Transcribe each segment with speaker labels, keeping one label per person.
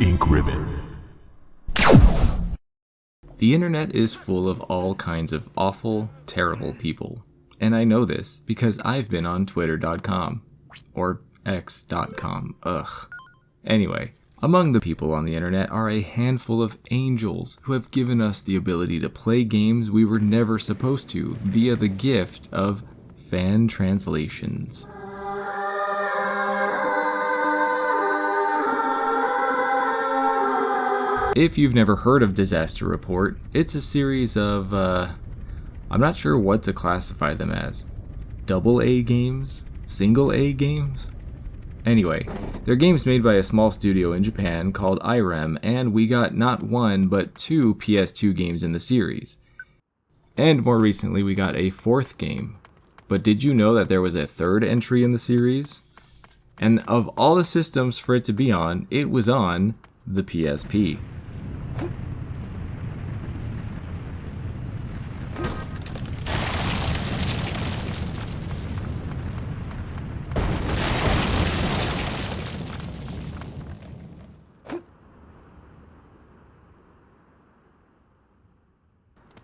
Speaker 1: Ink Ribbon.
Speaker 2: The internet is full of all kinds of awful, terrible people. And I know this because I've been on twitter.com. Or x.com. Ugh. Anyway, among the people on the internet are a handful of angels who have given us the ability to play games we were never supposed to via the gift of fan translations. If you've never heard of Disaster Report, it's a series of, I'm not sure what to classify them as. AA games? Single A games? Anyway, they're games made by a small studio in Japan called IREM, and we got not one, but two PS2 games in the series. And more recently, we got a fourth game. But did you know that there was a third entry in the series? And of all the systems for it to be on, it was on the PSP.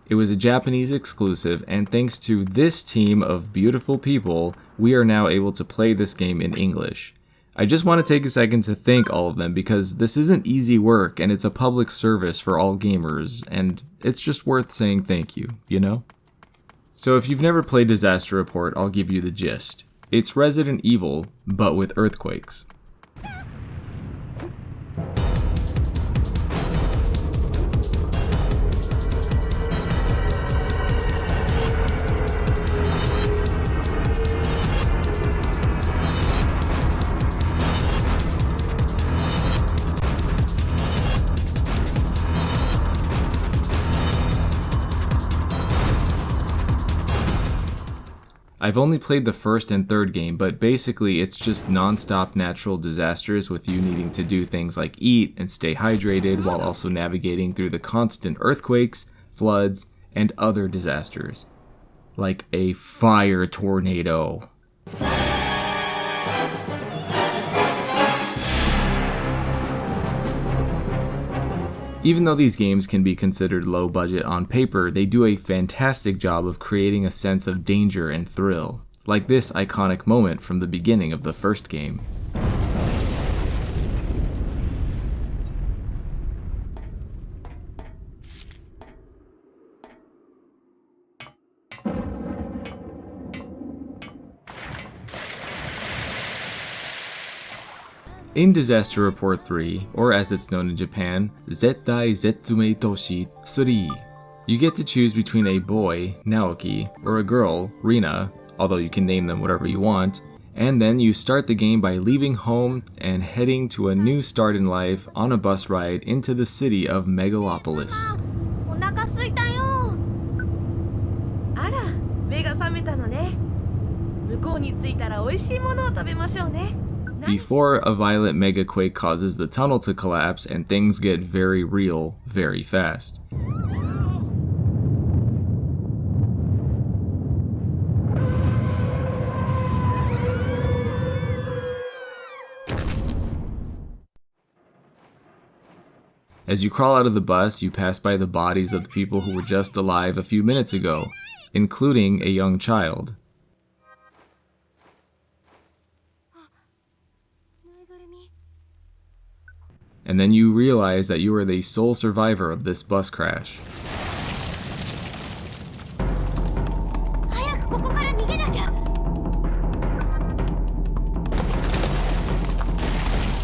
Speaker 2: It was a Japanese exclusive, and thanks to this team of beautiful people, we are now able to play this game in English. I just want to take a second to thank all of them because this isn't easy work and it's a public service for all gamers, and it's just worth saying thank you, you know? So if you've never played Disaster Report, I'll give you the gist. It's Resident Evil, but with earthquakes. I've only played the first and third game, but basically it's just non-stop natural disasters with you needing to do things like eat and stay hydrated while also navigating through the constant earthquakes, floods, and other disasters. Like a fire tornado. Even though these games can be considered low budget on paper, they do a fantastic job of creating a sense of danger and thrill, like this iconic moment from the beginning of the first game. In Disaster Report 3, or as it's known in Japan, Zettai Zetsumei Toshi 3, you get to choose between a boy, Naoki, or a girl, Rina, although you can name them whatever you want, and then you start the game by leaving home and heading to a new start in life on a bus ride into the city of Megalopolis.
Speaker 3: お腹すいたよ。あら、目が覚めたのね。向こうに着いたら美味しいものを食べましょうね。
Speaker 2: Before a violent megaquake causes the tunnel to collapse and things get very real very fast. As you crawl out of the bus, you pass by the bodies of the people who were just alive a few minutes ago, including a young child. And then you realize that you are the sole survivor of this bus crash.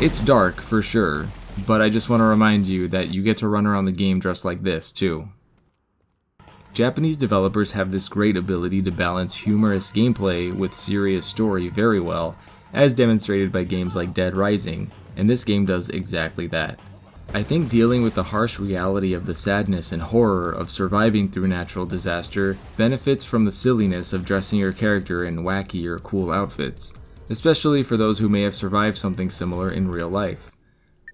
Speaker 2: It's dark, for sure, but I just want to remind you that you get to run around the game dressed like this, too. Japanese developers have this great ability to balance humorous gameplay with serious story very well, as demonstrated by games like Dead Rising, and this game does exactly that. I think dealing with the harsh reality of the sadness and horror of surviving through natural disaster benefits from the silliness of dressing your character in wacky or cool outfits, especially for those who may have survived something similar in real life.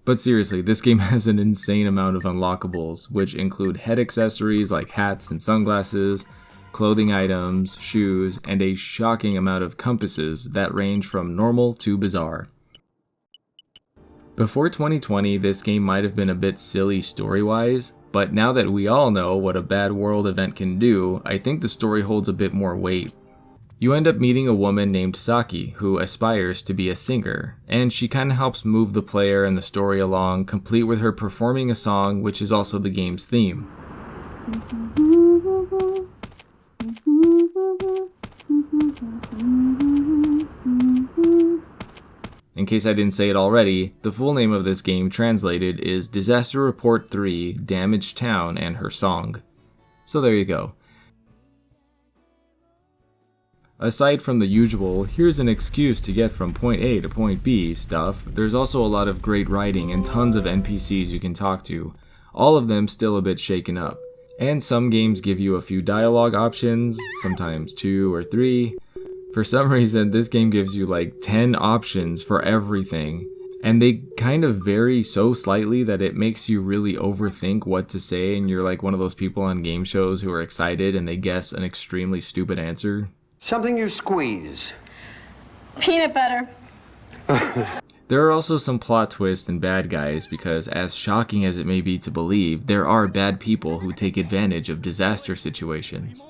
Speaker 2: But seriously, this game has an insane amount of unlockables, which include head accessories like hats and sunglasses, clothing items, shoes, and a shocking amount of compasses that range from normal to bizarre. Before 2020, this game might have been a bit silly story-wise, but now that we all know what a bad world event can do, I think the story holds a bit more weight. You end up meeting a woman named Saki who aspires to be a singer, and she kinda helps move the player and the story along, complete with her performing a song which is also the game's theme. In case I didn't say it already, the full name of this game translated is Disaster Report 3: Damaged Town and Her Song. So there you go. Aside from the usual, here's an excuse to get from point A to point B stuff, there's also a lot of great writing and tons of NPCs you can talk to, all of them still a bit shaken up. And some games give you a few dialogue options, sometimes 2 or 3. For some reason, this game gives you like 10 options for everything, and they kind of vary so slightly that it makes you really overthink what to say, and you're like one of those people on game shows who are excited and they guess an extremely stupid answer.
Speaker 1: Something you squeeze.
Speaker 4: Peanut butter.
Speaker 2: There are also some plot twists and bad guys because, as shocking as it may be to believe, there are bad people who take advantage of disaster situations.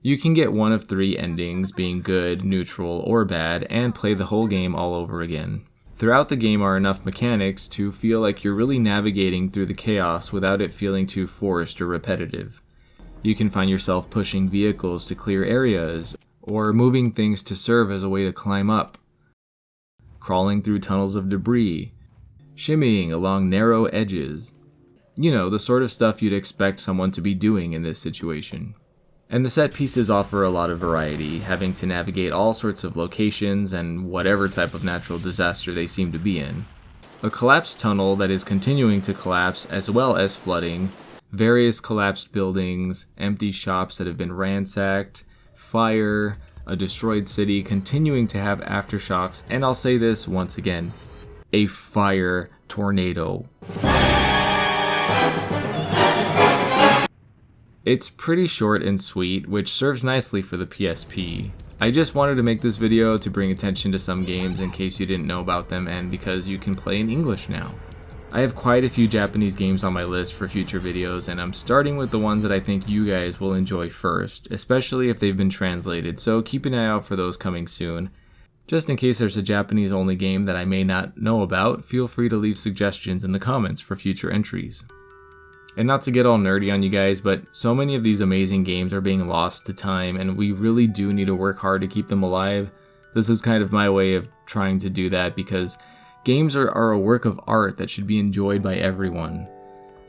Speaker 2: You can get one of 3 endings, being good, neutral, or bad, and play the whole game all over again. Throughout the game are enough mechanics to feel like you're really navigating through the chaos without it feeling too forced or repetitive. You can find yourself pushing vehicles to clear areas, or moving things to serve as a way to climb up, crawling through tunnels of debris, shimmying along narrow edges. You know, the sort of stuff you'd expect someone to be doing in this situation. And the set pieces offer a lot of variety, having to navigate all sorts of locations and whatever type of natural disaster they seem to be in. A collapsed tunnel that is continuing to collapse, as well as flooding, various collapsed buildings, empty shops that have been ransacked, fire, a destroyed city continuing to have aftershocks, and I'll say this once again, a fire tornado. It's pretty short and sweet, which serves nicely for the PSP. I just wanted to make this video to bring attention to some games in case you didn't know about them and because you can play in English now. I have quite a few Japanese games on my list for future videos, and I'm starting with the ones that I think you guys will enjoy first, especially if they've been translated, so keep an eye out for those coming soon. Just in case there's a Japanese only game that I may not know about, feel free to leave suggestions in the comments for future entries. And not to get all nerdy on you guys, but so many of these amazing games are being lost to time, and we really do need to work hard to keep them alive. This is kind of my way of trying to do that because games are a work of art that should be enjoyed by everyone.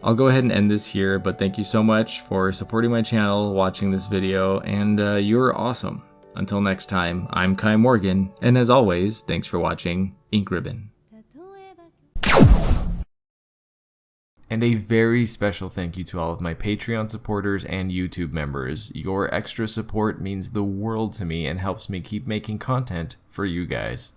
Speaker 2: I'll go ahead and end this here, but thank you so much for supporting my channel, watching this video, and you're awesome. Until next time, I'm Kai Morgan, and as always, thanks for watching Ink Ribbon. And a very special thank you to all of my Patreon supporters and YouTube members. Your extra support means the world to me and helps me keep making content for you guys.